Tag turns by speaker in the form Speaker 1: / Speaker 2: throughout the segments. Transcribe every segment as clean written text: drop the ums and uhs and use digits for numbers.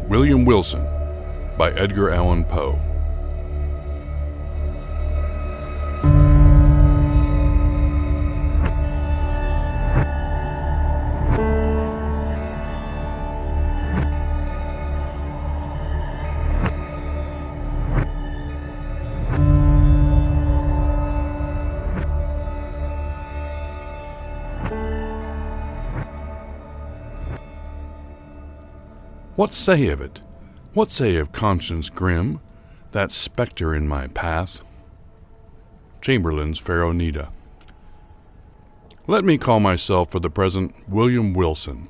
Speaker 1: William Wilson by Edgar Allan Poe. What say of it? What say of conscience grim, that spectre in my path? Chamberlain's Pharaohnida. Let me call myself for the present William Wilson.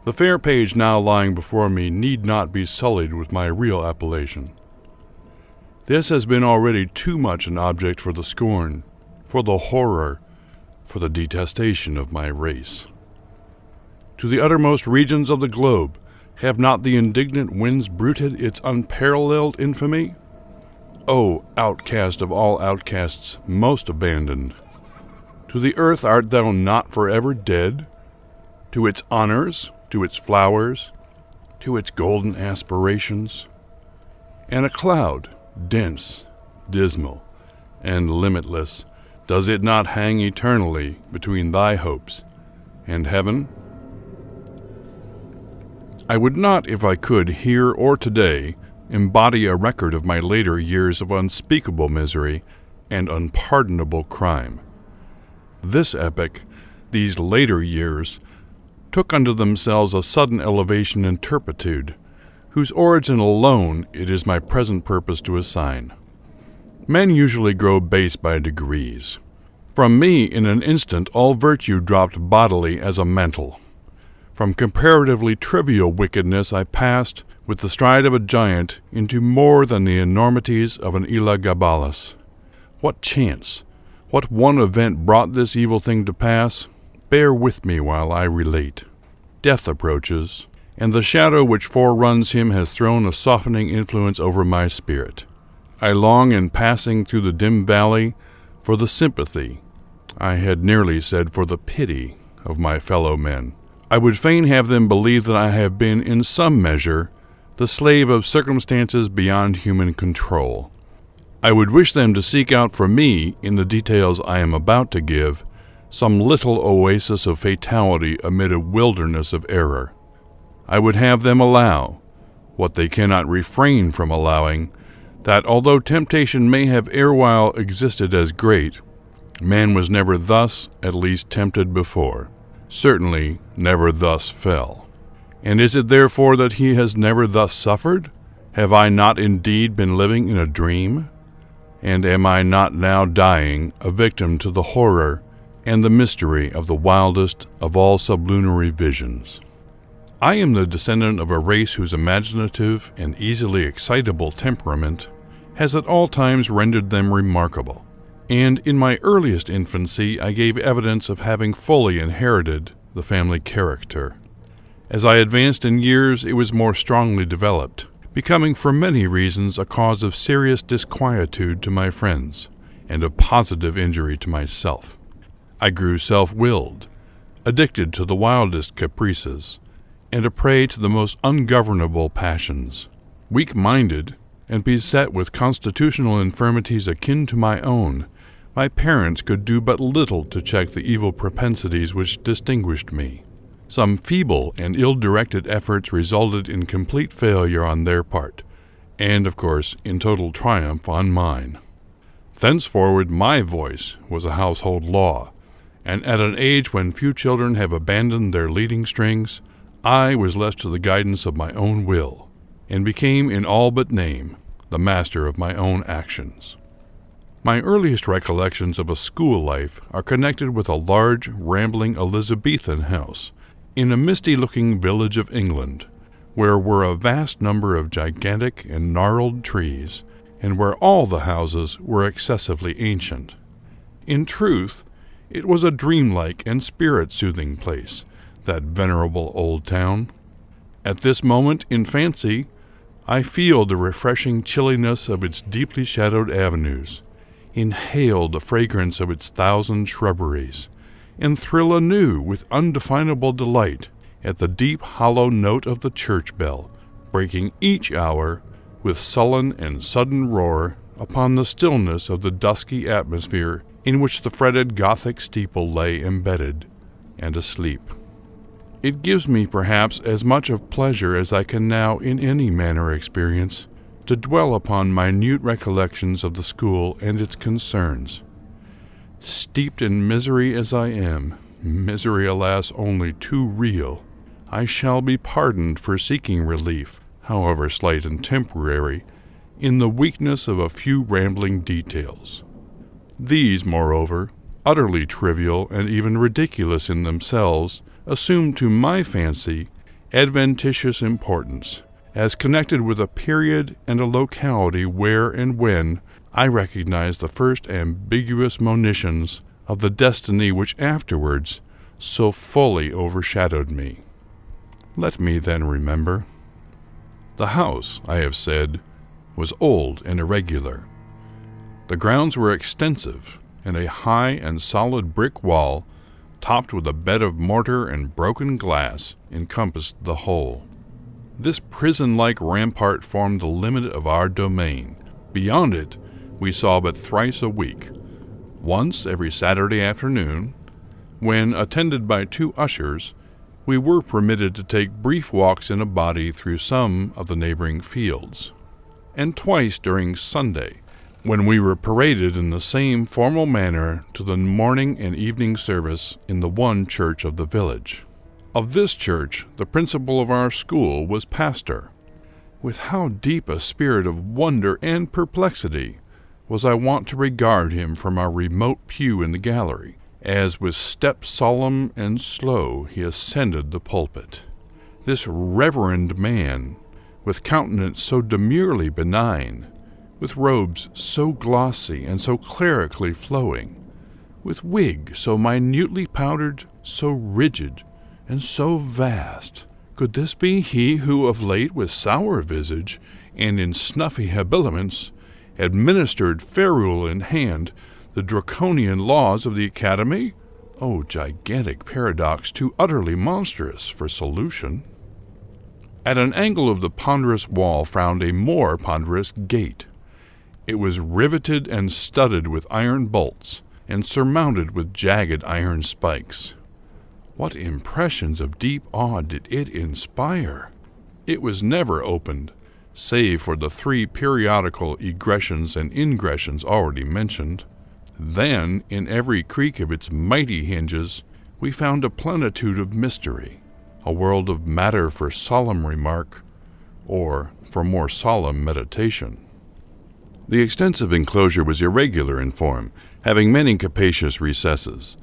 Speaker 1: The fair page now lying before me need not be sullied with my real appellation. This has been already too much an object for the scorn, for the horror, for the detestation of my race. To the uttermost regions of the globe, have not the indignant winds bruited its unparalleled infamy? O outcast of all outcasts, most abandoned! To the earth art thou not forever dead? To its honors, to its flowers, to its golden aspirations? And a cloud, dense, dismal, and limitless, does it not hang eternally between thy hopes and heaven? I would not, if I could, here or today, embody a record of my later years of unspeakable misery and unpardonable crime. This epoch, these later years, took unto themselves a sudden elevation in turpitude, whose origin alone it is my present purpose to assign. Men usually grow base by degrees. From me, in an instant, all virtue dropped bodily as a mantle. From comparatively trivial wickedness I passed, with the stride of a giant, into more than the enormities of an Elagabalus. What chance, what one event brought this evil thing to pass? Bear with me while I relate. Death approaches, and the shadow which foreruns him has thrown a softening influence over my spirit. I long, in passing through the dim valley, for the sympathy, I had nearly said for the pity, of my fellow men. I would fain have them believe that I have been, in some measure, the slave of circumstances beyond human control. I would wish them to seek out for me, in the details I am about to give, some little oasis of fatality amid a wilderness of error. I would have them allow, what they cannot refrain from allowing, that although temptation may have erewhile existed as great, man was never thus, at least, tempted before. Certainly never thus fell. And is it therefore that he has never thus suffered? Have I not indeed been living in a dream? And am I not now dying, a victim to the horror and the mystery of the wildest of all sublunary visions? I am the descendant of a race whose imaginative and easily excitable temperament has at all times rendered them remarkable. And in my earliest infancy I gave evidence of having fully inherited the family character. As I advanced in years it was more strongly developed, becoming for many reasons a cause of serious disquietude to my friends, and of positive injury to myself. I grew self-willed, addicted to the wildest caprices, and a prey to the most ungovernable passions. Weak-minded, and beset with constitutional infirmities akin to my own, my parents could do but little to check the evil propensities which distinguished me. Some feeble and ill-directed efforts resulted in complete failure on their part, and, of course, in total triumph on mine. Thenceforward my voice was a household law, and at an age when few children have abandoned their leading strings, I was left to the guidance of my own will, and became in all but name the master of my own actions. My earliest recollections of a school life are connected with a large, rambling Elizabethan house in a misty-looking village of England, where were a vast number of gigantic and gnarled trees, and where all the houses were excessively ancient. In truth, it was a dreamlike and spirit-soothing place, that venerable old town. At this moment, in fancy, I feel the refreshing chilliness of its deeply shadowed avenues, inhale the fragrance of its thousand shrubberies, and thrill anew with undefinable delight at the deep hollow note of the church bell, breaking each hour with sullen and sudden roar upon the stillness of the dusky atmosphere in which the fretted Gothic steeple lay embedded and asleep. It gives me perhaps as much of pleasure as I can now in any manner experience to dwell upon minute recollections of the school and its concerns. Steeped in misery as I am, misery, alas, only too real, I shall be pardoned for seeking relief, however slight and temporary, in the weakness of a few rambling details. These, moreover, utterly trivial and even ridiculous in themselves, assume to my fancy adventitious importance, as connected with a period and a locality where and when I recognize the first ambiguous monitions of the destiny which afterwards so fully overshadowed me. Let me then remember. The house, I have said, was old and irregular. The grounds were extensive, and a high and solid brick wall, topped with a bed of mortar and broken glass, encompassed the whole. This prison-like rampart formed the limit of our domain. Beyond it, we saw but thrice a week, once every Saturday afternoon, when, attended by 2 ushers, we were permitted to take brief walks in a body through some of the neighboring fields, and twice during Sunday, when we were paraded in the same formal manner to the morning and evening service in the one church of the village. Of this church, the principal of our school was pastor. With how deep a spirit of wonder and perplexity was I wont to regard him from our remote pew in the gallery, as with step solemn and slow he ascended the pulpit. This reverend man, with countenance so demurely benign, with robes so glossy and so clerically flowing, with wig so minutely powdered, so rigid, and so vast, could this be he who of late with sour visage and in snuffy habiliments administered, ferule in hand, the draconian laws of the academy? O gigantic paradox, too utterly monstrous for solution! At an angle of the ponderous wall frowned a more ponderous gate. It was riveted and studded with iron bolts, and surmounted with jagged iron spikes. What impressions of deep awe did it inspire! It was never opened, save for the 3 periodical egressions and ingressions already mentioned. Then, in every creak of its mighty hinges, we found a plenitude of mystery, a world of matter for solemn remark, or for more solemn meditation. The extensive enclosure was irregular in form, having many capacious recesses.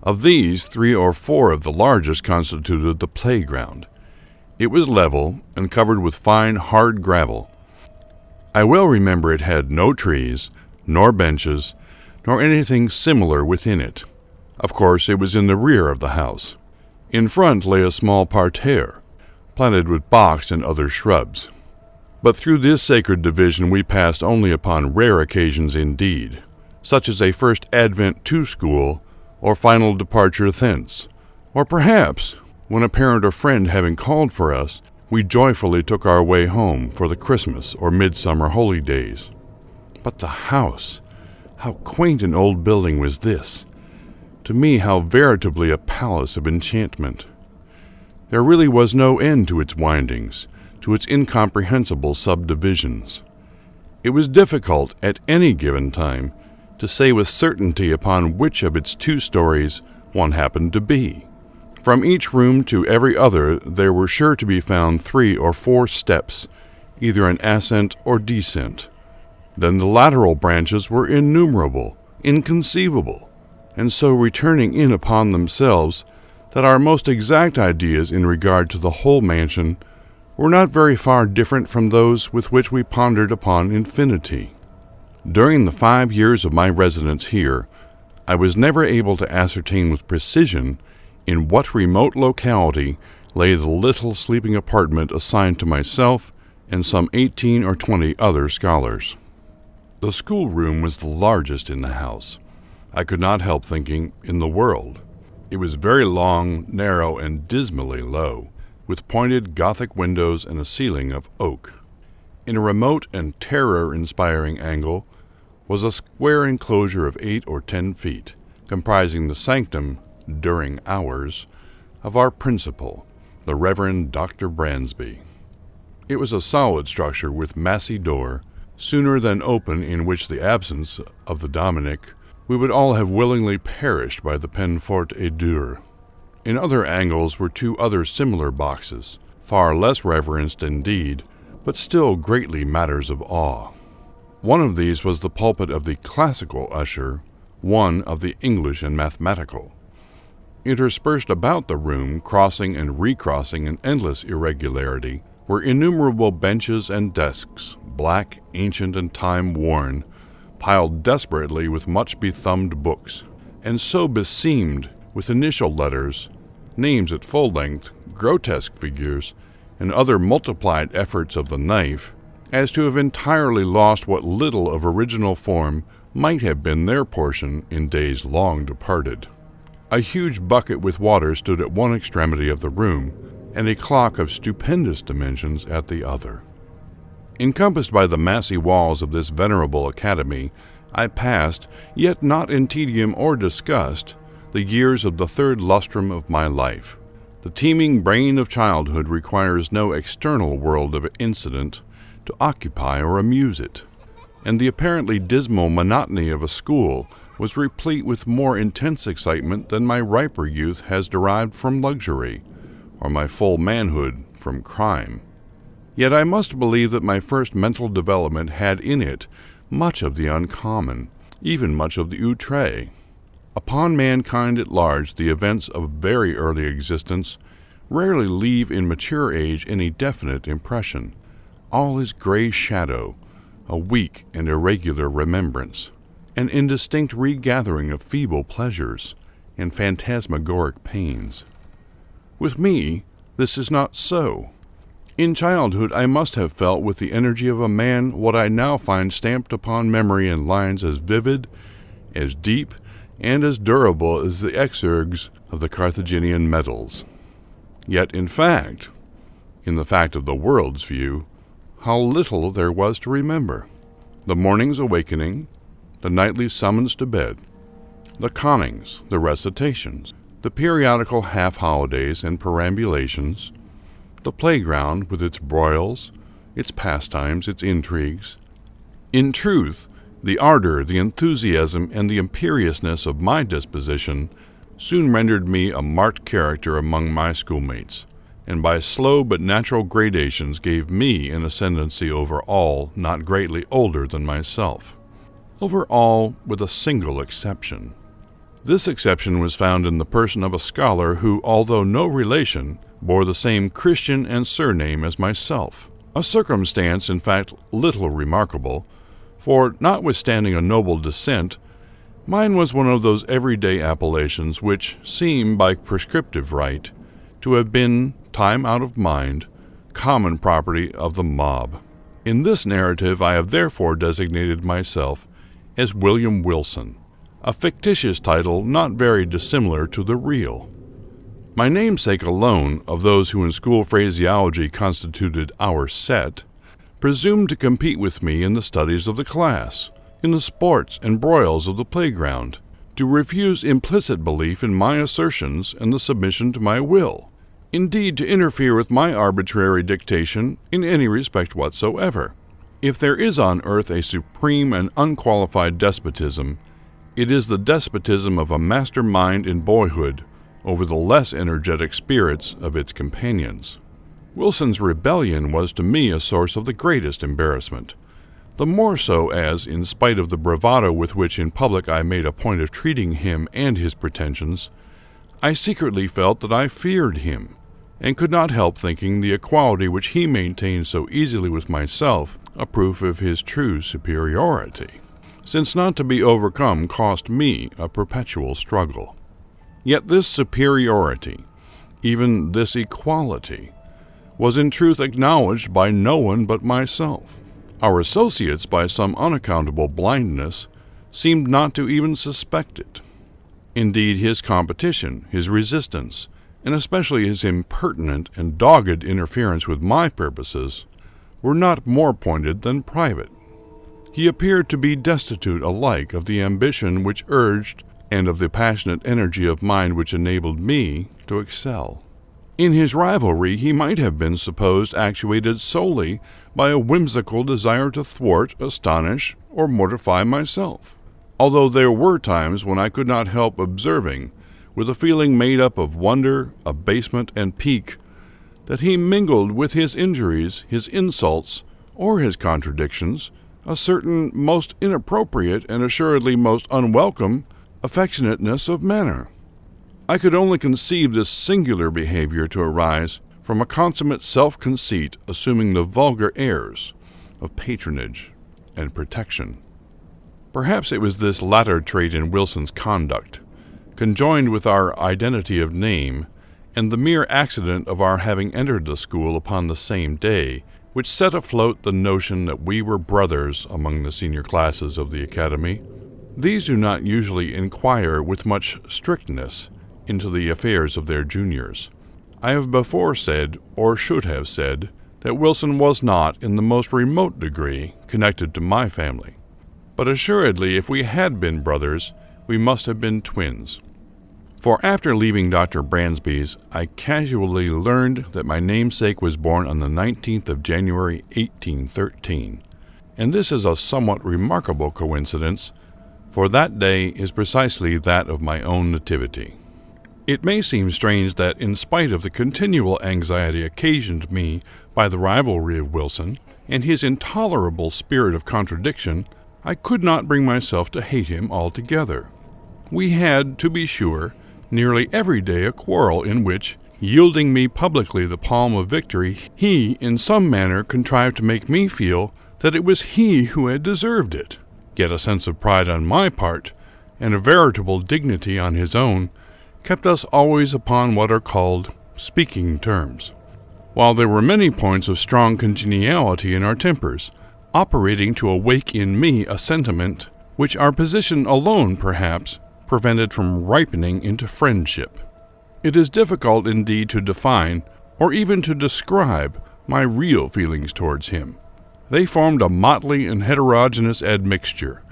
Speaker 1: Of these, 3 or 4 of the largest constituted the playground. It was level and covered with fine, hard gravel. I well remember it had no trees, nor benches, nor anything similar within it. Of course, it was in the rear of the house. In front lay a small parterre, planted with box and other shrubs. But through this sacred division we passed only upon rare occasions indeed, such as a first advent to school, or final departure thence, or perhaps, when a parent or friend having called for us, we joyfully took our way home for the Christmas or midsummer holy days. But the house! How quaint an old building was this! To me, how veritably a palace of enchantment! There really was no end to its windings, to its incomprehensible subdivisions. It was difficult, at any given time, to say with certainty upon which of its 2 stories one happened to be. From each room to every other there were sure to be found 3 or 4 steps, either an ascent or descent. Then the lateral branches were innumerable, inconceivable, and so returning in upon themselves that our most exact ideas in regard to the whole mansion were not very far different from those with which we pondered upon infinity. During the 5 years of my residence here, I was never able to ascertain with precision in what remote locality lay the little sleeping apartment assigned to myself and some 18 or 20 other scholars. The schoolroom was the largest in the house. I could not help thinking, in the world. It was very long, narrow, and dismally low, with pointed Gothic windows and a ceiling of oak. In a remote and terror-inspiring angle was a square enclosure of 8 or 10 feet, comprising the sanctum, during hours, of our principal, the Reverend Dr. Bransby. It was a solid structure with massy door, sooner than open, in which the absence of the Dominic we would all have willingly perished by the peine forte et dure. In other angles were 2 other similar boxes, far less reverenced indeed, but still greatly matters of awe. One of these was the pulpit of the classical usher, one of the English and mathematical. Interspersed about the room, crossing and recrossing in endless irregularity, were innumerable benches and desks, black, ancient, and time-worn, piled desperately with much bethumbed books, and so beseamed with initial letters, names at full length, grotesque figures, and other multiplied efforts of the knife, as to have entirely lost what little of original form might have been their portion in days long departed. A huge bucket with water stood at one extremity of the room, and a clock of stupendous dimensions at the other. Encompassed by the massy walls of this venerable academy, I passed, yet not in tedium or disgust, the years of the 3rd lustrum of my life. The teeming brain of childhood requires no external world of incident to occupy or amuse it, and the apparently dismal monotony of a school was replete with more intense excitement than my riper youth has derived from luxury, or my full manhood from crime. Yet I must believe that my first mental development had in it much of the uncommon, even much of the outré. Upon mankind at large, the events of very early existence rarely leave in mature age any definite impression. All is gray shadow, a weak and irregular remembrance, an indistinct regathering of feeble pleasures and phantasmagoric pains. With me, this is not so. In childhood, I must have felt with the energy of a man what I now find stamped upon memory in lines as vivid, as deep, and as durable as the exergues of the Carthaginian medals. Yet, in the fact of the world's view, how little there was to remember. The morning's awakening, the nightly summons to bed, the connings, the recitations, the periodical half-holidays and perambulations, the playground with its broils, its pastimes, its intrigues. In truth, the ardor, the enthusiasm, and the imperiousness of my disposition soon rendered me a marked character among my schoolmates, and by slow but natural gradations gave me an ascendancy over all not greatly older than myself. Over all with a single exception. This exception was found in the person of a scholar who, although no relation, bore the same Christian and surname as myself, a circumstance, in fact, little remarkable, for, notwithstanding a noble descent, mine was one of those everyday appellations which seem, by prescriptive right, to have been, time out of mind, common property of the mob. In this narrative I have therefore designated myself as William Wilson, a fictitious title not very dissimilar to the real. My namesake alone, of those who in school phraseology constituted our set, presumed to compete with me in the studies of the class, in the sports and broils of the playground, to refuse implicit belief in my assertions and the submission to my will, indeed to interfere with my arbitrary dictation in any respect whatsoever. If there is on earth a supreme and unqualified despotism, it is the despotism of a master mind in boyhood over the less energetic spirits of its companions. Wilson's rebellion was to me a source of the greatest embarrassment, the more so as, in spite of the bravado with which in public I made a point of treating him and his pretensions, I secretly felt that I feared him, and could not help thinking the equality which he maintained so easily with myself a proof of his true superiority, since not to be overcome cost me a perpetual struggle. Yet this superiority, even this equality, was in truth acknowledged by no one but myself. Our associates, by some unaccountable blindness, seemed not to even suspect it. Indeed, his competition, his resistance, and especially his impertinent and dogged interference with my purposes, were not more pointed than private. He appeared to be destitute alike of the ambition which urged and of the passionate energy of mind which enabled me to excel. In his rivalry he might have been supposed actuated solely by a whimsical desire to thwart, astonish, or mortify myself, although there were times when I could not help observing, with a feeling made up of wonder, abasement, and pique, that he mingled with his injuries, his insults, or his contradictions, a certain most inappropriate and assuredly most unwelcome affectionateness of manner. I could only conceive this singular behavior to arise from a consummate self-conceit assuming the vulgar airs of patronage and protection. Perhaps it was this latter trait in Wilson's conduct, conjoined with our identity of name and the mere accident of our having entered the school upon the same day, which set afloat the notion that we were brothers among the senior classes of the academy. These do not usually inquire with much strictness into the affairs of their juniors. I have before said, or should have said, that Wilson was not, in the most remote degree, connected to my family. But assuredly, if we had been brothers, we must have been twins. For after leaving Dr. Bransby's, I casually learned that my namesake was born on the 19th of January, 1813. And this is a somewhat remarkable coincidence, for that day is precisely that of my own nativity. It may seem strange that, in spite of the continual anxiety occasioned me by the rivalry of Wilson and his intolerable spirit of contradiction, I could not bring myself to hate him altogether. We had, to be sure, nearly every day a quarrel in which, yielding me publicly the palm of victory, he, in some manner, contrived to make me feel that it was he who had deserved it. Yet a sense of pride on my part, and a veritable dignity on his own, kept us always upon what are called speaking terms, while there were many points of strong congeniality in our tempers, operating to awake in me a sentiment which our position alone, perhaps, prevented from ripening into friendship. It is difficult indeed to define, or even to describe, my real feelings towards him. They formed a motley and heterogeneous admixture,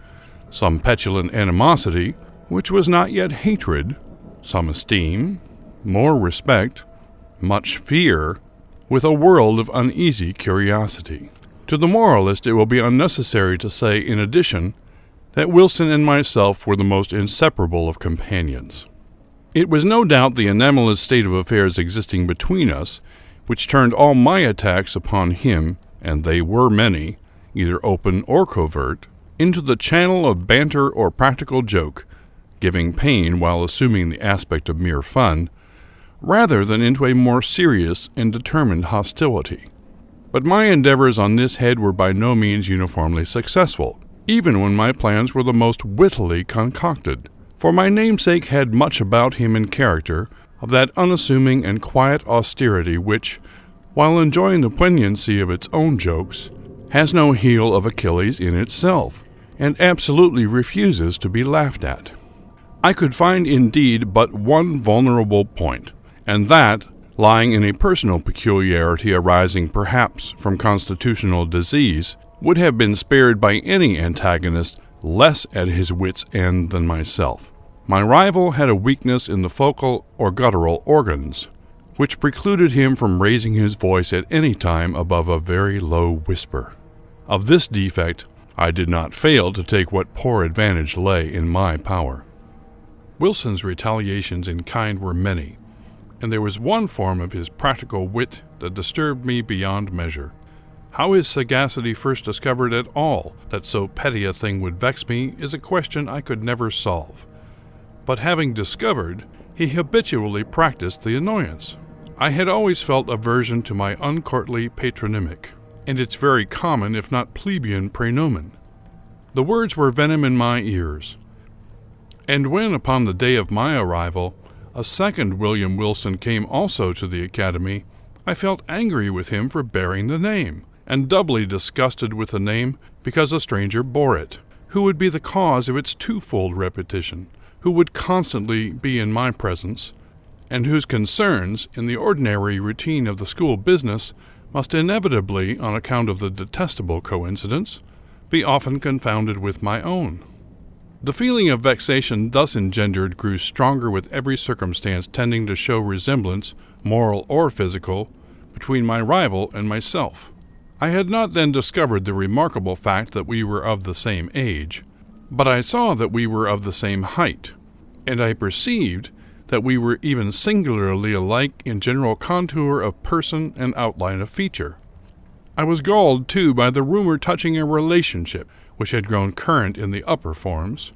Speaker 1: some petulant animosity, which was not yet hatred, some esteem, more respect, much fear, with a world of uneasy curiosity. To the moralist it will be unnecessary to say, in addition, that Wilson and myself were the most inseparable of companions. It was no doubt the anomalous state of affairs existing between us which turned all my attacks upon him, and they were many, either open or covert, into the channel of banter or practical joke, giving pain while assuming the aspect of mere fun, rather than into a more serious and determined hostility. But my endeavors on this head were by no means uniformly successful, even when my plans were the most wittily concocted, for my namesake had much about him in character of that unassuming and quiet austerity which, while enjoying the poignancy of its own jokes, has no heel of Achilles in itself, and absolutely refuses to be laughed at. I could find indeed but one vulnerable point, and that, lying in a personal peculiarity arising perhaps from constitutional disease, would have been spared by any antagonist less at his wit's end than myself. My rival had a weakness in the vocal or guttural organs, which precluded him from raising his voice at any time above a very low whisper. Of this defect I did not fail to take what poor advantage lay in my power. Wilson's retaliations in kind were many, and there was one form of his practical wit that disturbed me beyond measure. How his sagacity first discovered at all that so petty a thing would vex me is a question I could never solve. But having discovered, he habitually practiced the annoyance. I had always felt aversion to my uncourtly patronymic, and its very common, if not plebeian, praenomen. The words were venom in my ears. And when, upon the day of my arrival, a second William Wilson came also to the academy, I felt angry with him for bearing the name, and doubly disgusted with the name because a stranger bore it, who would be the cause of its twofold repetition, who would constantly be in my presence, and whose concerns, in the ordinary routine of the school business, must inevitably, on account of the detestable coincidence, be often confounded with my own. The feeling of vexation thus engendered grew stronger with every circumstance tending to show resemblance, moral or physical, between my rival and myself. I had not then discovered the remarkable fact that we were of the same age, but I saw that we were of the same height, and I perceived that we were even singularly alike in general contour of person and outline of feature. I was galled, too, by the rumor touching a relationship which had grown current in the upper forms.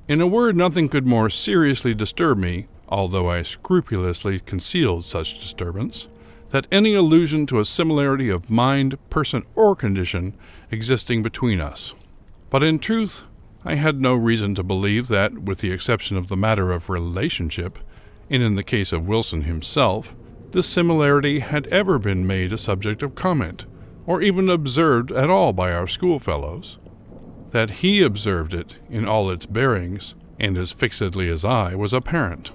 Speaker 1: In a word, nothing could more seriously disturb me, although I scrupulously concealed such disturbance, that any allusion to a similarity of mind, person, or condition existing between us. But in truth, I had no reason to believe that, with the exception of the matter of relationship, and in the case of Wilson himself, this similarity had ever been made a subject of comment, or even observed at all by our schoolfellows. That he observed it in all its bearings, and as fixedly as I, was apparent.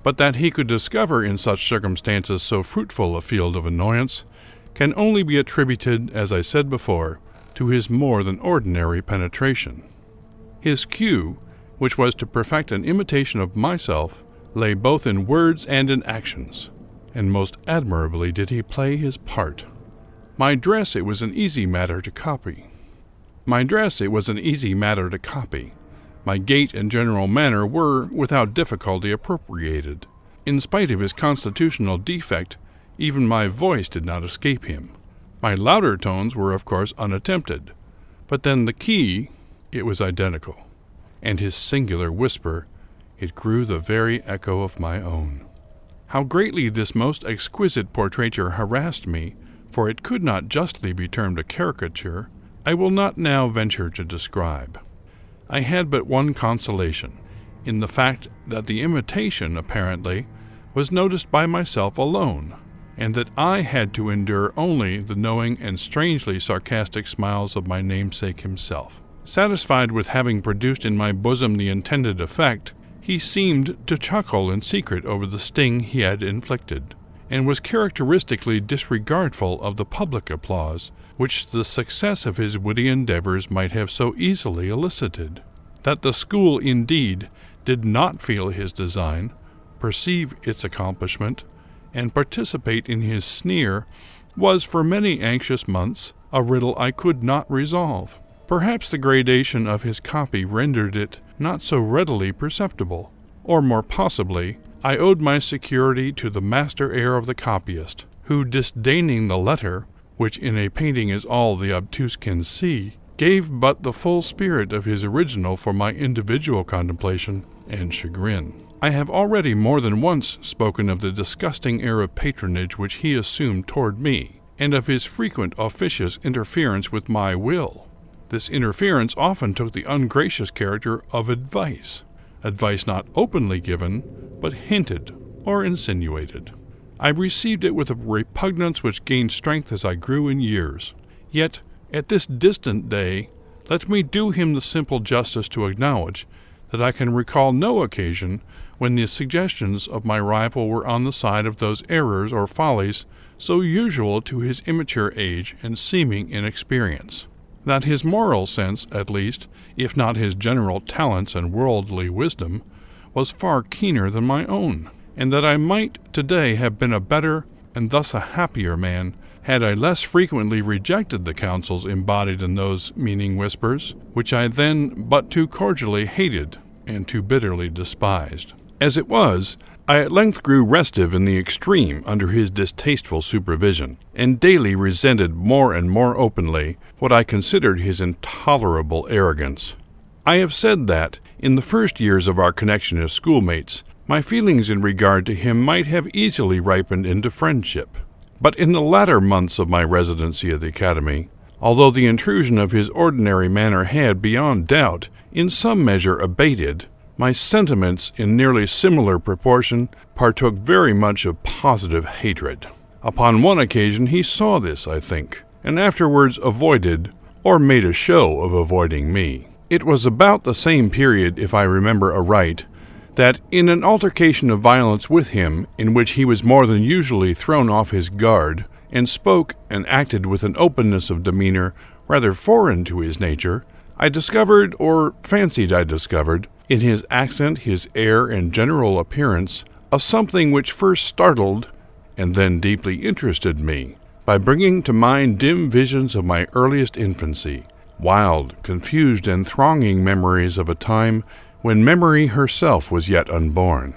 Speaker 1: But that he could discover in such circumstances so fruitful a field of annoyance can only be attributed, as I said before, to his more than ordinary penetration. His cue, which was to perfect an imitation of myself, lay both in words and in actions, and most admirably did he play his part. My dress it was an easy matter to copy. My gait and general manner were, without difficulty, appropriated. In spite of his constitutional defect, even my voice did not escape him. My louder tones were, of course, unattempted, but then the key, it was identical, and his singular whisper, it grew the very echo of my own. How greatly this most exquisite portraiture harassed me, for it could not justly be termed a caricature, I will not now venture to describe. I had but one consolation, in the fact that the imitation, apparently, was noticed by myself alone, and that I had to endure only the knowing and strangely sarcastic smiles of my namesake himself. Satisfied with having produced in my bosom the intended effect, he seemed to chuckle in secret over the sting he had inflicted, and was characteristically disregardful of the public applause which the success of his witty endeavors might have so easily elicited. That the school, indeed, did not feel his design, perceive its accomplishment, and participate in his sneer was for many anxious months a riddle I could not resolve. Perhaps the gradation of his copy rendered it not so readily perceptible, or more possibly, I owed my security to the master air of the copyist, who, disdaining the letter, which in a painting is all the obtuse can see, gave but the full spirit of his original for my individual contemplation and chagrin. I have already more than once spoken of the disgusting air of patronage which he assumed toward me, and of his frequent officious interference with my will. This interference often took the ungracious character of advice not openly given, but hinted or insinuated. I received it with a repugnance which gained strength as I grew in years. Yet, at this distant day, let me do him the simple justice to acknowledge that I can recall no occasion when the suggestions of my rival were on the side of those errors or follies so usual to his immature age and seeming inexperience. That his moral sense, at least, if not his general talents and worldly wisdom, was far keener than my own, and that I might today have been a better and thus a happier man had I less frequently rejected the counsels embodied in those meaning whispers, which I then but too cordially hated and too bitterly despised. As it was, I at length grew restive in the extreme under his distasteful supervision, and daily resented more and more openly what I considered his intolerable arrogance. I have said that, in the first years of our connection as schoolmates, my feelings in regard to him might have easily ripened into friendship. But in the latter months of my residency at the academy, although the intrusion of his ordinary manner had, beyond doubt, in some measure abated, my sentiments, in nearly similar proportion, partook very much of positive hatred. Upon one occasion he saw this, I think, and afterwards avoided, or made a show of avoiding me. It was about the same period, if I remember aright, that in an altercation of violence with him, in which he was more than usually thrown off his guard, and spoke and acted with an openness of demeanor rather foreign to his nature, I discovered, or fancied I discovered, in his accent, his air, and general appearance, of something which first startled and then deeply interested me, by bringing to mind dim visions of my earliest infancy, wild, confused, and thronging memories of a time when memory herself was yet unborn.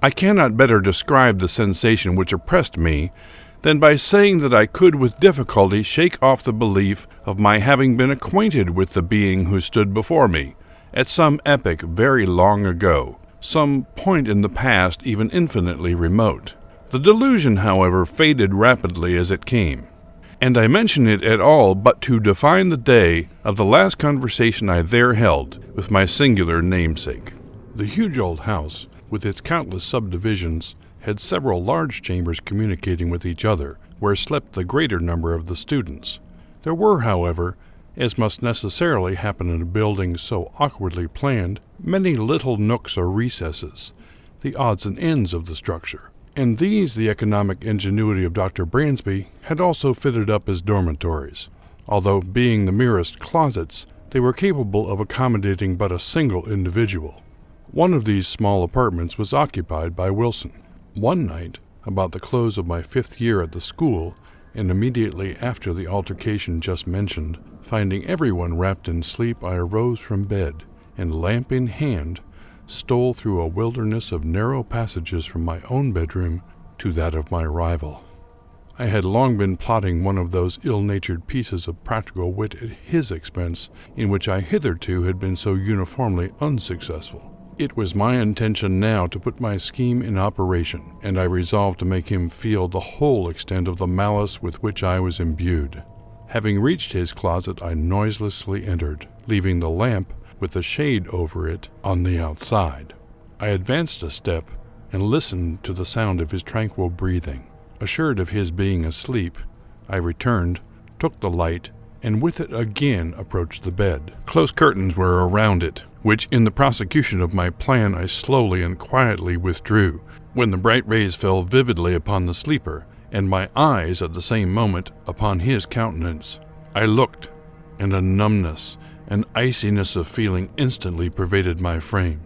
Speaker 1: I cannot better describe the sensation which oppressed me than by saying that I could with difficulty shake off the belief of my having been acquainted with the being who stood before me, at some epoch very long ago, some point in the past even infinitely remote. The delusion, however, faded rapidly as it came, and I mention it at all but to define the day of the last conversation I there held with my singular namesake. The huge old house, with its countless subdivisions, had several large chambers communicating with each other, where slept the greater number of the students. There were, however, as must necessarily happen in a building so awkwardly planned, many little nooks or recesses, the odds and ends of the structure, and these the economic ingenuity of Dr. Bransby had also fitted up as dormitories, although, being the merest closets, they were capable of accommodating but a single individual. One of these small apartments was occupied by Wilson. One night, about the close of my 5th year at the school, and immediately after the altercation just mentioned, finding everyone wrapped in sleep, I arose from bed, and lamp in hand, stole through a wilderness of narrow passages from my own bedroom to that of my rival. I had long been plotting one of those ill-natured pieces of practical wit at his expense, in which I hitherto had been so uniformly unsuccessful. It was my intention now to put my scheme in operation, and I resolved to make him feel the whole extent of the malice with which I was imbued. Having reached his closet, I noiselessly entered, leaving the lamp with the shade over it on the outside. I advanced a step and listened to the sound of his tranquil breathing. Assured of his being asleep, I returned, took the light, and with it again approached the bed. Close curtains were around it, which in the prosecution of my plan I slowly and quietly withdrew, when the bright rays fell vividly upon the sleeper, and my eyes at the same moment upon his countenance. I looked, and a numbness, an iciness of feeling instantly pervaded my frame.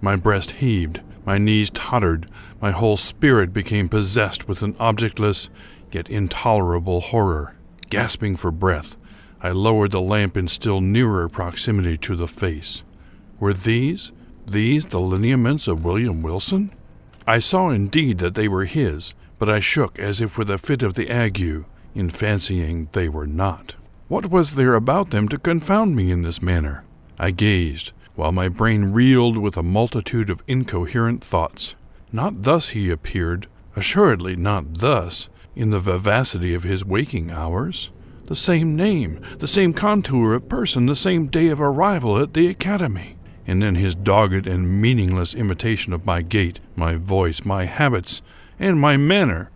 Speaker 1: My breast heaved, my knees tottered, my whole spirit became possessed with an objectless, yet intolerable horror. Gasping for breath, I lowered the lamp in still nearer proximity to the face. Were these the lineaments of William Wilson? I saw indeed that they were his, but I shook as if with a fit of the ague, in fancying they were not. What was there about them to confound me in this manner? I gazed, while my brain reeled with a multitude of incoherent thoughts. Not thus he appeared, assuredly not thus, in the vivacity of his waking hours. The same name, the same contour of person, the same day of arrival at the academy. And then his dogged and meaningless imitation of my gait, my voice, my habits, and my manner.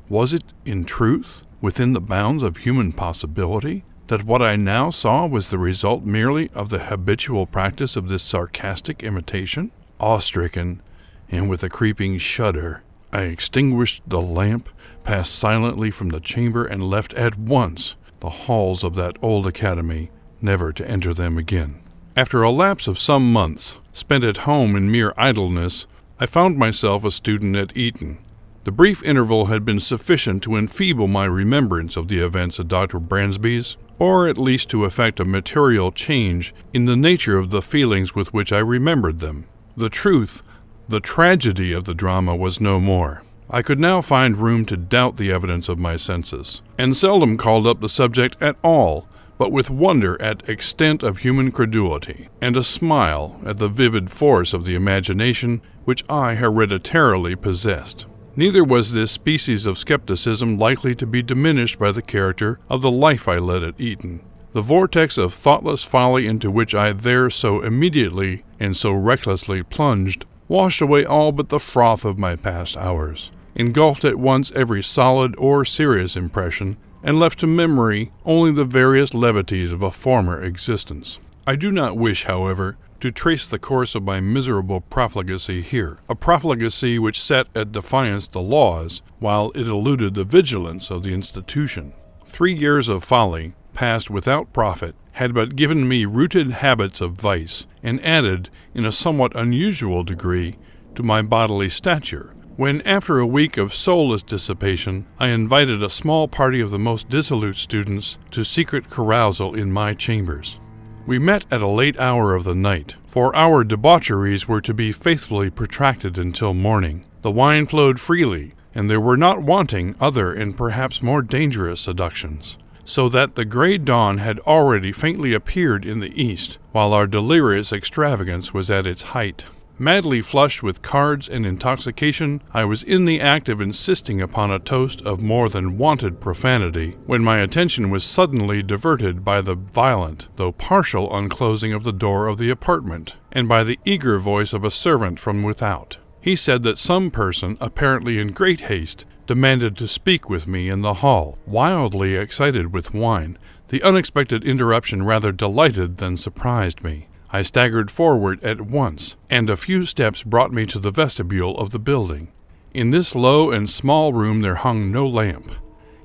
Speaker 1: Was it, in truth, within the bounds of human possibility, that what I now saw was the result merely of the habitual practice of this sarcastic imitation? Awe-stricken, and with a creeping shudder, I extinguished the lamp, passed silently from the chamber, and left at once the halls of that old academy, never to enter them again. After a lapse of some months, spent at home in mere idleness, I found myself a student at Eton. The brief interval had been sufficient to enfeeble my remembrance of the events at Dr. Bransby's, or at least to effect a material change in the nature of the feelings with which I remembered them. The truth, the tragedy of the drama was no more. I could now find room to doubt the evidence of my senses, and seldom called up the subject at all, but with wonder at extent of human credulity, and a smile at the vivid force of the imagination which I hereditarily possessed. Neither was this species of skepticism likely to be diminished by the character of the life I led at Eton. The vortex of thoughtless folly into which I there so immediately and so recklessly plunged washed away all but the froth of my past hours, engulfed at once every solid or serious impression, and left to memory only the various levities of a former existence. I do not wish, however, to trace the course of my miserable profligacy here, a profligacy which set at defiance the laws, while it eluded the vigilance of the institution. 3 years of folly, passed without profit, had but given me rooted habits of vice, and added, in a somewhat unusual degree, to my bodily stature, when, after a week of soulless dissipation, I invited a small party of the most dissolute students to secret carousal in my chambers. We met at a late hour of the night, for our debaucheries were to be faithfully protracted until morning. The wine flowed freely, and there were not wanting other and perhaps more dangerous seductions, so that the gray dawn had already faintly appeared in the east, while our delirious extravagance was at its height. Madly flushed with cards and intoxication, I was in the act of insisting upon a toast of more than wonted profanity, when my attention was suddenly diverted by the violent, though partial, unclosing of the door of the apartment, and by the eager voice of a servant from without. He said that some person, apparently in great haste, demanded to speak with me in the hall. Wildly excited with wine, the unexpected interruption rather delighted than surprised me. I staggered forward at once, and a few steps brought me to the vestibule of the building. In this low and small room there hung no lamp,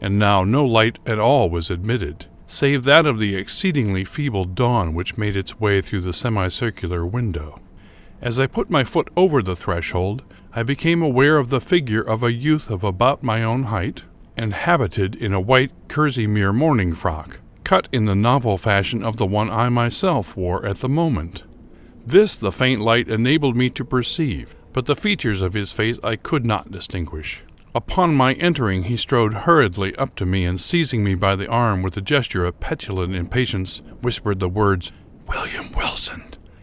Speaker 1: and now no light at all was admitted, save that of the exceedingly feeble dawn which made its way through the semicircular window. As I put my foot over the threshold, I became aware of the figure of a youth of about my own height, and habited in a white kerseymere morning frock, cut in the novel fashion of the one I myself wore at the moment. This the faint light enabled me to perceive, but the features of his face I could not distinguish. Upon my entering, he strode hurriedly up to me, and seizing me by the arm with a gesture of petulant impatience, whispered the words, "William Wilson,"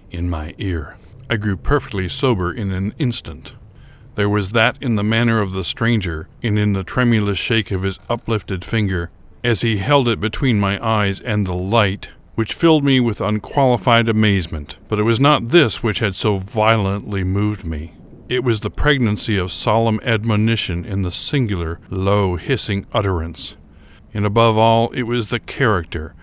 Speaker 1: in my ear. I grew perfectly sober in an instant. There was that in the manner of the stranger, and in the tremulous shake of his uplifted finger, as he held it between my eyes and the light, which filled me with unqualified amazement. But it was not this which had so violently moved me. It was the pregnancy of solemn admonition in the singular, low, hissing utterance. And above all, it was the character,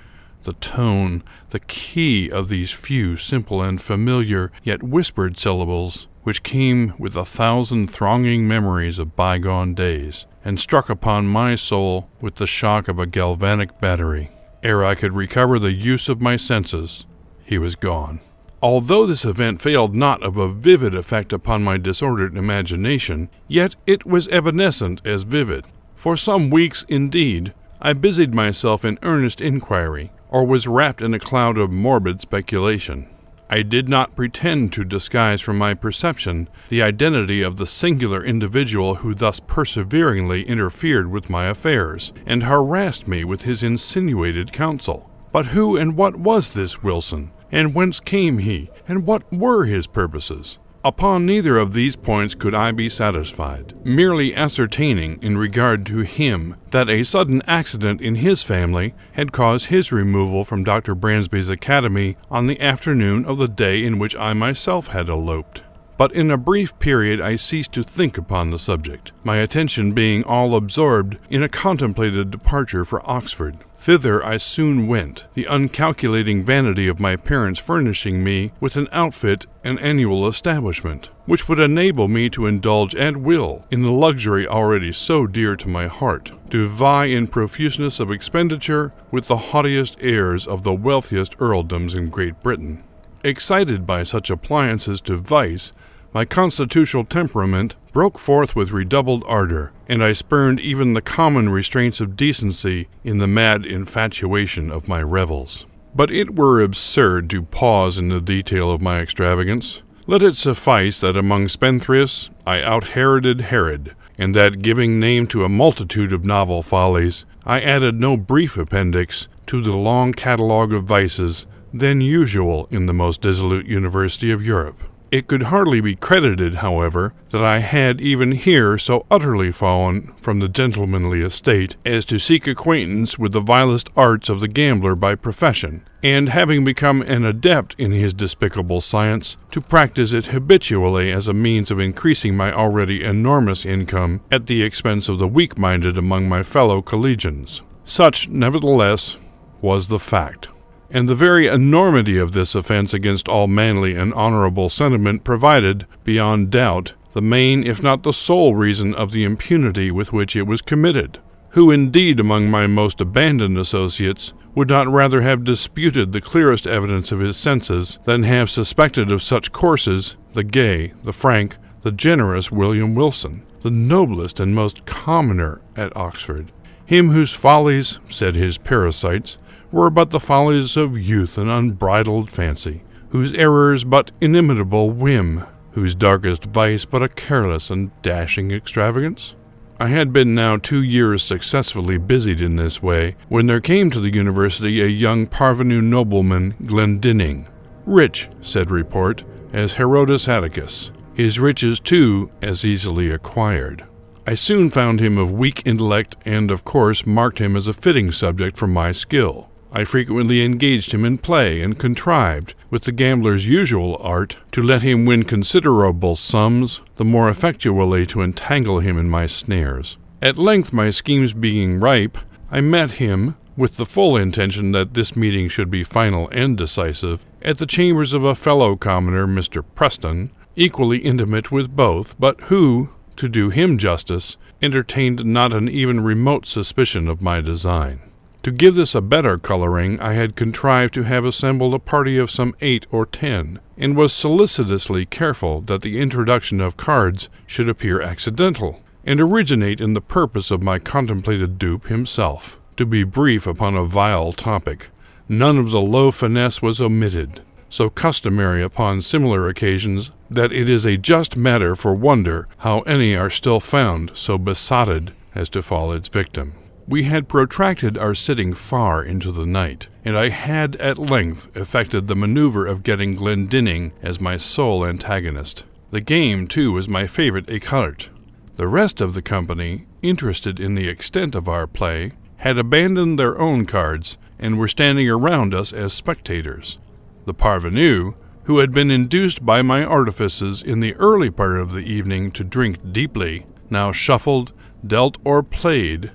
Speaker 1: the tone, the key of these few, simple and familiar, yet whispered syllables, which came with 1,000 thronging memories of bygone days, and struck upon my soul with the shock of a galvanic battery. Ere I could recover the use of my senses, he was gone. Although this event failed not of a vivid effect upon my disordered imagination, yet it was evanescent as vivid. For some weeks, indeed, I busied myself in earnest inquiry, or was wrapped in a cloud of morbid speculation. I did not pretend to disguise from my perception the identity of the singular individual who thus perseveringly interfered with my affairs, and harassed me with his insinuated counsel. But who and what was this Wilson, and whence came he, and what were his purposes? Upon neither of these points could I be satisfied, merely ascertaining in regard to him that a sudden accident in his family had caused his removal from Dr. Bransby's academy on the afternoon of the day in which I myself had eloped. But in a brief period I ceased to think upon the subject, my attention being all absorbed in a contemplated departure for Oxford. Thither I soon went, the uncalculating vanity of my parents furnishing me with an outfit and annual establishment, which would enable me to indulge at will in the luxury already so dear to my heart, to vie in profuseness of expenditure with the haughtiest heirs of the wealthiest earldoms in Great Britain. Excited by such appliances to vice, my constitutional temperament broke forth with redoubled ardor, and I spurned even the common restraints of decency in the mad infatuation of my revels. But it were absurd to pause in the detail of my extravagance. Let it suffice that among spendthrifts I out-Heroded Herod, and that, giving name to a multitude of novel follies, I added no brief appendix to the long catalogue of vices then usual in the most dissolute university of Europe. It could hardly be credited, however, that I had even here so utterly fallen from the gentlemanly estate as to seek acquaintance with the vilest arts of the gambler by profession, and having become an adept in his despicable science, to practice it habitually as a means of increasing my already enormous income at the expense of the weak-minded among my fellow collegians. Such, nevertheless, was the fact. and the very enormity of this offense against all manly and honorable sentiment provided, beyond doubt, the main, if not the sole reason of the impunity with which it was committed. Who indeed among my most abandoned associates would not rather have disputed the clearest evidence of his senses than have suspected of such courses the gay, the frank, the generous William Wilson, the noblest and most commoner at Oxford, him whose follies, said his parasites, were but the follies of youth and unbridled fancy, whose errors but inimitable whim, whose darkest vice but a careless and dashing extravagance? I had been now 2 years successfully busied in this way, when there came to the university a young parvenu nobleman, Glendinning, rich, said report, as Herodes Atticus, his riches, too, as easily acquired. I soon found him of weak intellect and, of course, marked him as a fitting subject for my skill. I frequently engaged him in play and contrived, with the gambler's usual art, to let him win considerable sums, the more effectually to entangle him in my snares. At length, my schemes being ripe, I met him, with the full intention that this meeting should be final and decisive, at the chambers of a fellow commoner, Mr. Preston, equally intimate with both, but who, to do him justice, entertained not an even remote suspicion of my design. To give this a better coloring, I had contrived to have assembled a party of some 8 or 10, and was solicitously careful that the introduction of cards should appear accidental, and originate in the purpose of my contemplated dupe himself. To be brief upon a vile topic, none of the low finesse was omitted, so customary upon similar occasions that it is a just matter for wonder how any are still found so besotted as to fall its victim. We had protracted our sitting far into the night, and I had at length effected the maneuver of getting Glendinning as my sole antagonist. The game, too, was my favorite écarte. The rest of the company, interested in the extent of our play, had abandoned their own cards and were standing around us as spectators. The parvenu, who had been induced by my artifices in the early part of the evening to drink deeply, now shuffled, dealt, or played,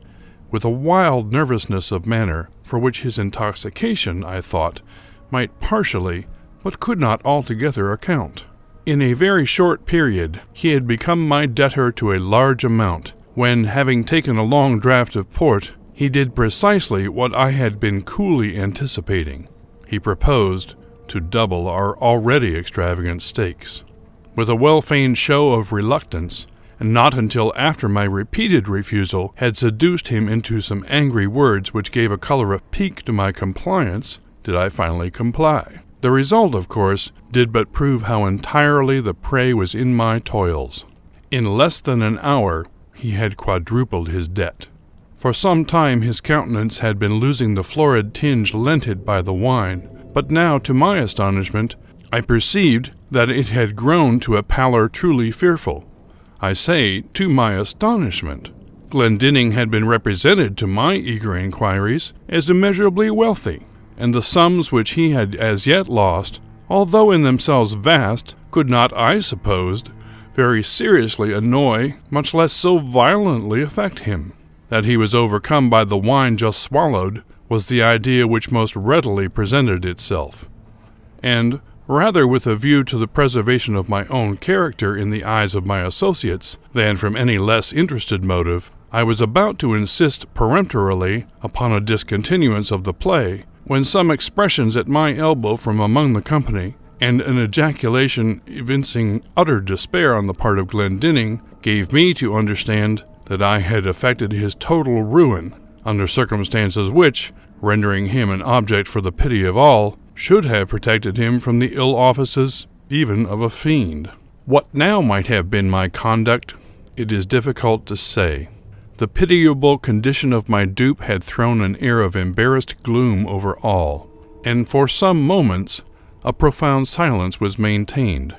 Speaker 1: with a wild nervousness of manner for which his intoxication, I thought, might partially, but could not altogether account. In a very short period he had become my debtor to a large amount, when, having taken a long draught of port, he did precisely what I had been coolly anticipating. He proposed to double our already extravagant stakes. With a well-feigned show of reluctance, and not until after my repeated refusal had seduced him into some angry words which gave a color of pique to my compliance, did I finally comply. The result, of course, did but prove how entirely the prey was in my toils. In less than an hour he had quadrupled his debt. For some time his countenance had been losing the florid tinge lent it by the wine, but now, to my astonishment, I perceived that it had grown to a pallor truly fearful. I say, to my astonishment. Glendinning had been represented to my eager inquiries as immeasurably wealthy, and the sums which he had as yet lost, although in themselves vast, could not, I supposed, very seriously annoy, much less so violently affect him. That he was overcome by the wine just swallowed was the idea which most readily presented itself, and, rather with a view to the preservation of my own character in the eyes of my associates than from any less interested motive, I was about to insist peremptorily upon a discontinuance of the play, when some expressions at my elbow from among the company, and an ejaculation evincing utter despair on the part of Glendinning, gave me to understand that I had effected his total ruin, under circumstances which, rendering him an object for the pity of all, should have protected him from the ill offices even of a fiend. What now might have been my conduct, it is difficult to say. The pitiable condition of my dupe had thrown an air of embarrassed gloom over all, and for some moments a profound silence was maintained,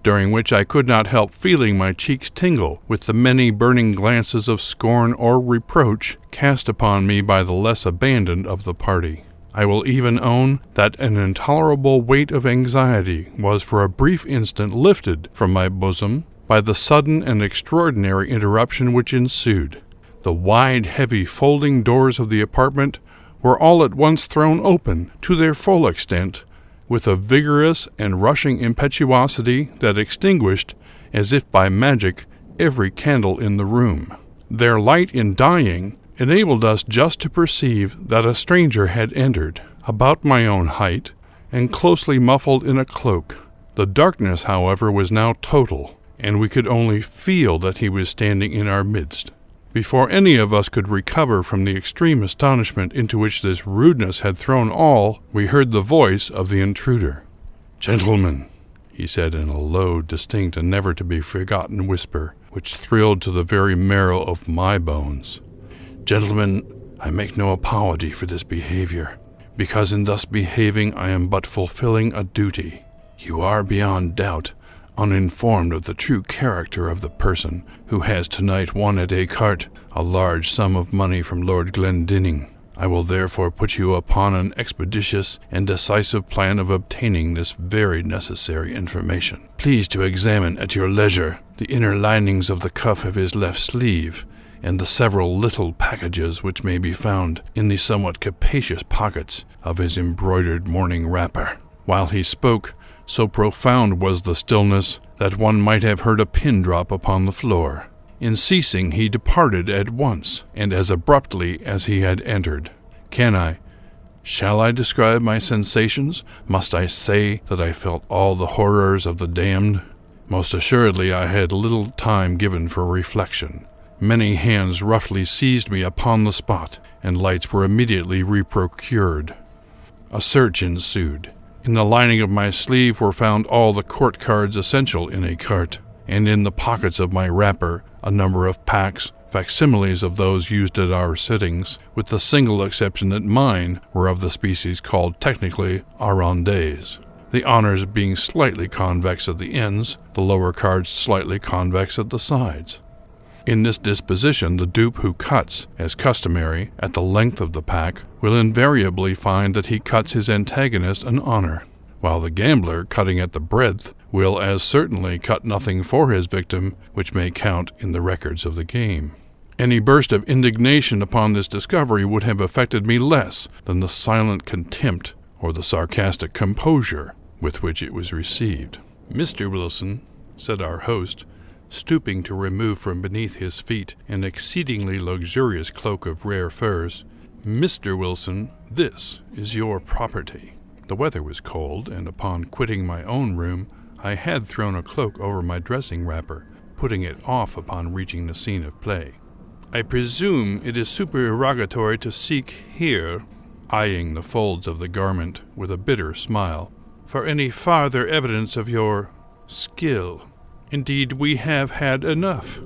Speaker 1: during which I could not help feeling my cheeks tingle with the many burning glances of scorn or reproach cast upon me by the less abandoned of the party. I will even own that an intolerable weight of anxiety was for a brief instant lifted from my bosom by the sudden and extraordinary interruption which ensued. The wide, heavy folding doors of the apartment were all at once thrown open to their full extent, with a vigorous and rushing impetuosity that extinguished, as if by magic, every candle in the room. Their light in dying enabled us just to perceive that a stranger had entered, about my own height, and closely muffled in a cloak. The darkness, however, was now total, and we could only feel that he was standing in our midst. Before any of us could recover from the extreme astonishment into which this rudeness had thrown all, we heard the voice of the intruder. "Gentlemen," he said in a low, distinct, and never-to-be-forgotten whisper, which thrilled to the very marrow of my bones. "Gentlemen, I make no apology for this behavior, because in thus behaving I am but fulfilling a duty. You are, beyond doubt, uninformed of the true character of the person who has tonight won at écarté a large sum of money from Lord Glendinning. I will therefore put you upon an expeditious and decisive plan of obtaining this very necessary information. Please to examine at your leisure the inner linings of the cuff of his left sleeve, and the several little packages which may be found in the somewhat capacious pockets of his embroidered morning wrapper." While he spoke, so profound was the stillness that one might have heard a pin drop upon the floor. In ceasing, he departed at once, and as abruptly as he had entered. Shall I describe my sensations? Must I say that I felt all the horrors of the damned? Most assuredly I had little time given for reflection. Many hands roughly seized me upon the spot, and lights were immediately reprocured. A search ensued. In the lining of my sleeve were found all the court cards essential in écarté, and in the pockets of my wrapper a number of packs, facsimiles of those used at our sittings, with the single exception that mine were of the species called technically arrondes, the honors being slightly convex at the ends, the lower cards slightly convex at the sides. In this disposition, the dupe who cuts, as customary, at the length of the pack, will invariably find that he cuts his antagonist an honor, while the gambler, cutting at the breadth, will as certainly cut nothing for his victim, which may count in the records of the game. Any burst of indignation upon this discovery would have affected me less than the silent contempt or the sarcastic composure with which it was received. "Mr. Wilson," said our host, stooping to remove from beneath his feet an exceedingly luxurious cloak of rare furs, "Mr. Wilson, this is your property." The weather was cold, and upon quitting my own room, I had thrown a cloak over my dressing wrapper, putting it off upon reaching the scene of play. "I presume it is supererogatory to seek here," eyeing the folds of the garment with a bitter smile, "for any farther evidence of your skill. Indeed, we have had enough.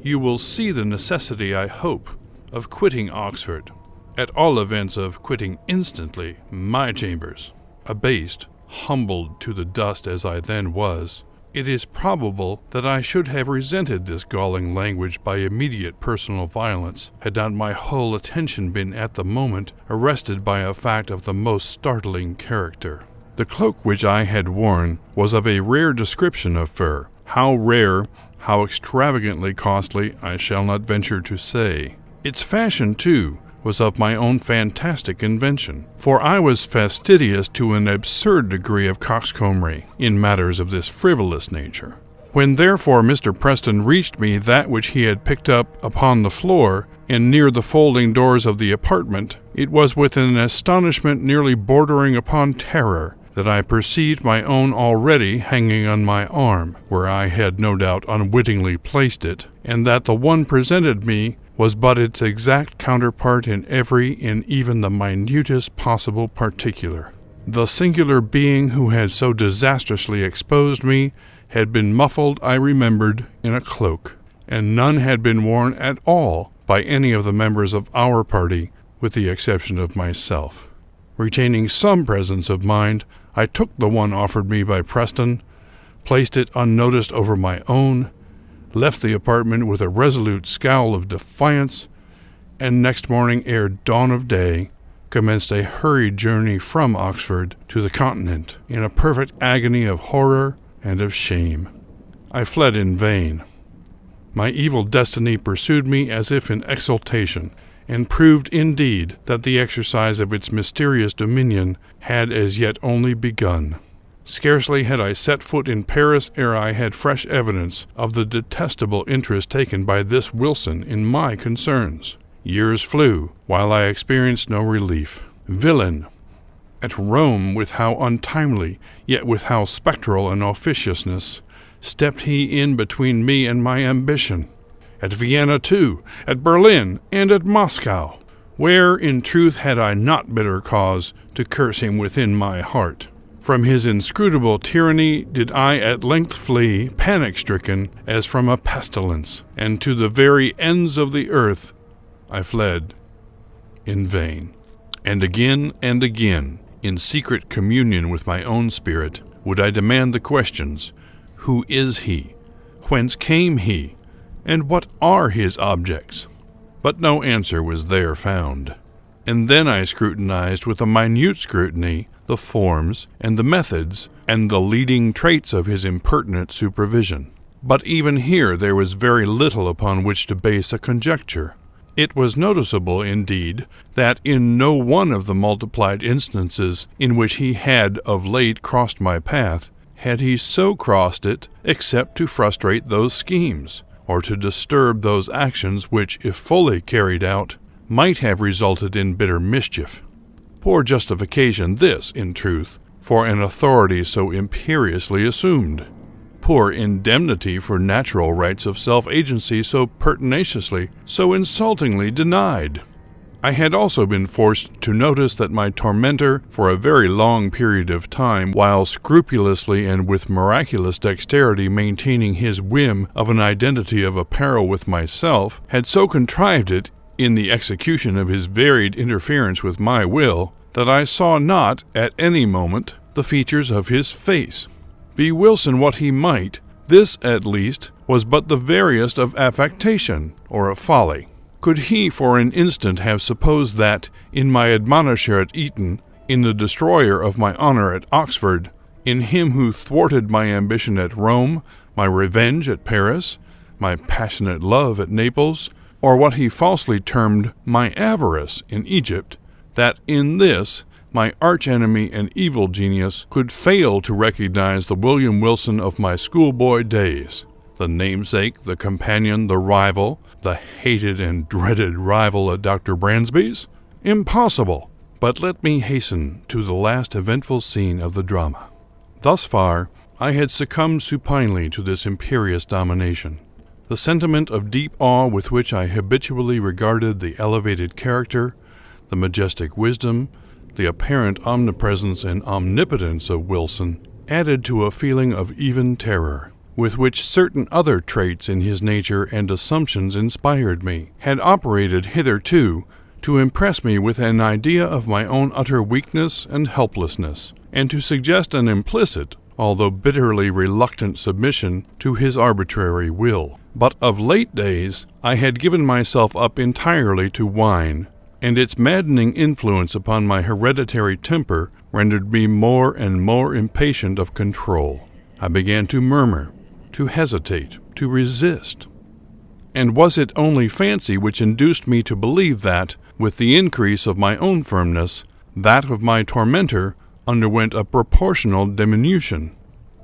Speaker 1: You will see the necessity, I hope, of quitting Oxford, at all events of quitting instantly my chambers." Abased, humbled to the dust as I then was, it is probable that I should have resented this galling language by immediate personal violence, had not my whole attention been at the moment arrested by a fact of the most startling character. The cloak which I had worn was of a rare description of fur. How rare, how extravagantly costly, I shall not venture to say. Its fashion, too, was of my own fantastic invention, for I was fastidious to an absurd degree of coxcombry in matters of this frivolous nature. When therefore Mr. Preston reached me that which he had picked up upon the floor and near the folding doors of the apartment, it was with an astonishment nearly bordering upon terror that I perceived my own already hanging on my arm, where I had no doubt unwittingly placed it, and that the one presented me was but its exact counterpart in even the minutest possible particular. The singular being who had so disastrously exposed me had been muffled, I remembered, in a cloak, and none had been worn at all by any of the members of our party, with the exception of myself. Retaining some presence of mind, I took the one offered me by Preston, placed it unnoticed over my own, left the apartment with a resolute scowl of defiance, and next morning, ere dawn of day, commenced a hurried journey from Oxford to the Continent in a perfect agony of horror and of shame. I fled in vain. My evil destiny pursued me as if in exultation, and proved indeed that the exercise of its mysterious dominion had as yet only begun. Scarcely had I set foot in Paris ere I had fresh evidence of the detestable interest taken by this Wilson in my concerns. Years flew, while I experienced no relief. Villain! At Rome, with how untimely, yet with how spectral an officiousness, stepped he in between me and my ambition. At Vienna, too, at Berlin, and at Moscow, where, in truth, had I not bitter cause to curse him within my heart. From his inscrutable tyranny did I at length flee, panic-stricken, as from a pestilence, and to the very ends of the earth I fled in vain. And again, in secret communion with my own spirit, would I demand the questions, who is he? Whence came he? And what are his objects? But no answer was there found. And then I scrutinized with a minute scrutiny the forms and the methods and the leading traits of his impertinent supervision. But even here there was very little upon which to base a conjecture. It was noticeable, indeed, that in no one of the multiplied instances in which he had of late crossed my path had he so crossed it except to frustrate those schemes, or to disturb those actions which, if fully carried out, might have resulted in bitter mischief. Poor justification this, in truth, for an authority so imperiously assumed. Poor indemnity for natural rights of self-agency so pertinaciously, so insultingly denied. I had also been forced to notice that my tormentor, for a very long period of time, while scrupulously and with miraculous dexterity maintaining his whim of an identity of apparel with myself, had so contrived it, in the execution of his varied interference with my will, that I saw not, at any moment, the features of his face. Be Wilson what he might, this, at least, was but the veriest of affectation, or of folly. Could he for an instant have supposed that, in my admonisher at Eton, in the destroyer of my honor at Oxford, in him who thwarted my ambition at Rome, my revenge at Paris, my passionate love at Naples, or what he falsely termed my avarice in Egypt, that in this, my arch-enemy and evil genius, could fail to recognize the William Wilson of my schoolboy days, the namesake, the companion, the rival, the hated and dreaded rival at Dr. Bransby's? Impossible! But let me hasten to the last eventful scene of the drama. Thus far, I had succumbed supinely to this imperious domination. The sentiment of deep awe with which I habitually regarded the elevated character, the majestic wisdom, the apparent omnipresence and omnipotence of Wilson, added to a feeling of even terror, with which certain other traits in his nature and assumptions inspired me, had operated hitherto to impress me with an idea of my own utter weakness and helplessness, and to suggest an implicit, although bitterly reluctant submission to his arbitrary will. But of late days I had given myself up entirely to wine, and its maddening influence upon my hereditary temper rendered me more and more impatient of control. I began to murmur, to hesitate, to resist. And was it only fancy which induced me to believe that, with the increase of my own firmness, that of my tormentor underwent a proportional diminution?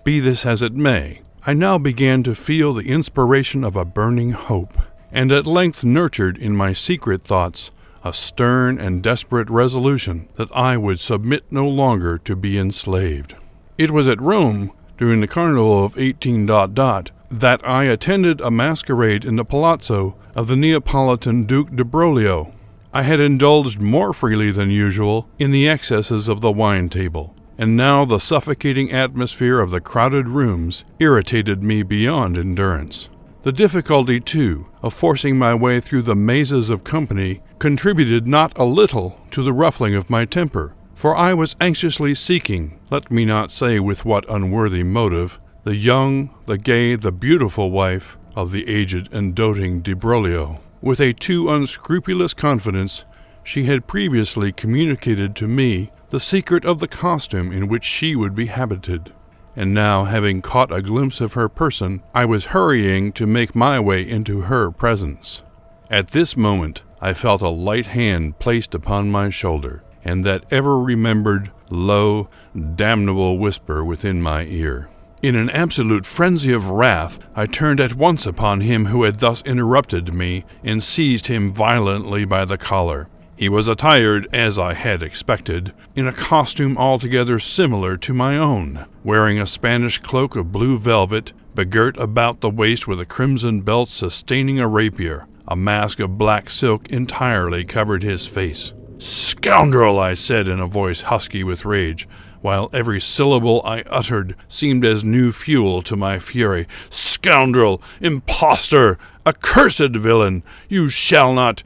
Speaker 1: Be this as it may, I now began to feel the inspiration of a burning hope, and at length nurtured in my secret thoughts a stern and desperate resolution that I would submit no longer to be enslaved. It was at Rome, during the carnival of 18... that I attended a masquerade in the palazzo of the Neapolitan Duke de Broglio. I had indulged more freely than usual in the excesses of the wine table, and now the suffocating atmosphere of the crowded rooms irritated me beyond endurance. The difficulty, too, of forcing my way through the mazes of company contributed not a little to the ruffling of my temper, for I was anxiously seeking, let me not say with what unworthy motive, the young, the gay, the beautiful wife of the aged and doting de Broglio. With a too unscrupulous confidence, she had previously communicated to me the secret of the costume in which she would be habited, and now, having caught a glimpse of her person, I was hurrying to make my way into her presence. At this moment, I felt a light hand placed upon my shoulder, and that ever-remembered, low, damnable whisper within my ear. In an absolute frenzy of wrath, I turned at once upon him who had thus interrupted me, and seized him violently by the collar. He was attired, as I had expected, in a costume altogether similar to my own, wearing a Spanish cloak of blue velvet, begirt about the waist with a crimson belt sustaining a rapier. A mask of black silk entirely covered his face. "Scoundrel!" I said in a voice husky with rage, while every syllable I uttered seemed as new fuel to my fury. "Scoundrel! Impostor! Accursed villain! You shall not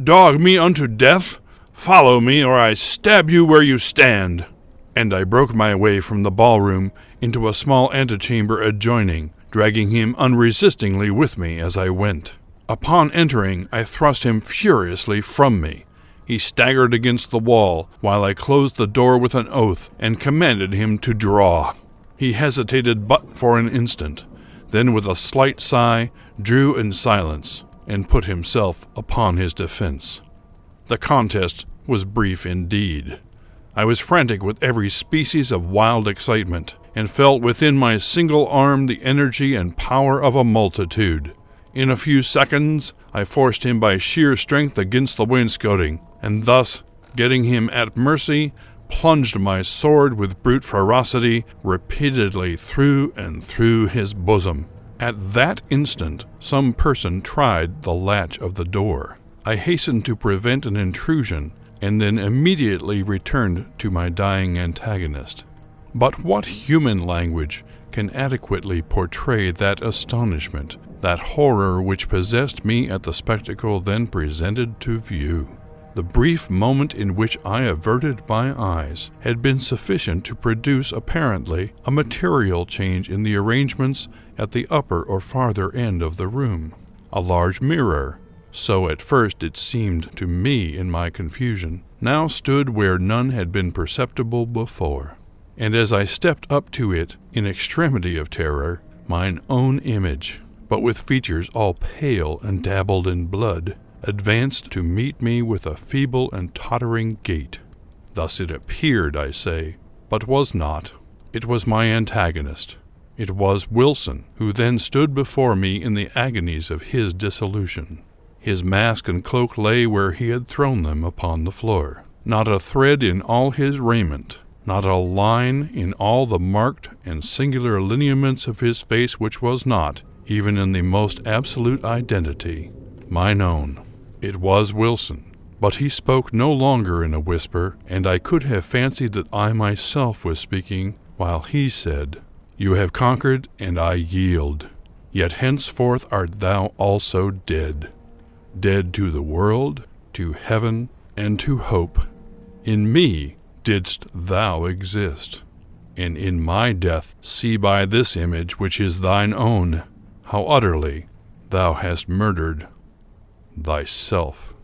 Speaker 1: dog me unto death! Follow me, or I stab you where you stand!" And I broke my way from the ballroom into a small antechamber adjoining, dragging him unresistingly with me as I went. Upon entering, I thrust him furiously from me. He staggered against the wall, while I closed the door with an oath and commanded him to draw. He hesitated but for an instant, then with a slight sigh drew in silence and put himself upon his defense. The contest was brief indeed. I was frantic with every species of wild excitement, and felt within my single arm the energy and power of a multitude. In a few seconds, I forced him by sheer strength against the wainscoting, and thus, getting him at mercy, plunged my sword with brute ferocity repeatedly through and through his bosom. At that instant, some person tried the latch of the door. I hastened to prevent an intrusion, and then immediately returned to my dying antagonist. But what human language can adequately portray that astonishment, that horror which possessed me at the spectacle then presented to view? The brief moment in which I averted my eyes had been sufficient to produce apparently a material change in the arrangements at the upper or farther end of the room. A large mirror, so at first it seemed to me in my confusion, now stood where none had been perceptible before. And as I stepped up to it in extremity of terror, mine own image, but with features all pale and dabbled in blood, advanced to meet me with a feeble and tottering gait. Thus it appeared, I say, but was not. It was my antagonist. It was Wilson, who then stood before me in the agonies of his dissolution. His mask and cloak lay where he had thrown them upon the floor. Not a thread in all his raiment, not a line in all the marked and singular lineaments of his face which was not, even in the most absolute identity, mine own. It was Wilson, but he spoke no longer in a whisper, and I could have fancied that I myself was speaking, while he said, "You have conquered, and I yield. Yet henceforth art thou also dead. Dead to the world, to heaven, and to hope. In me didst thou exist, and in my death see by this image which is thine own, how utterly thou hast murdered thyself."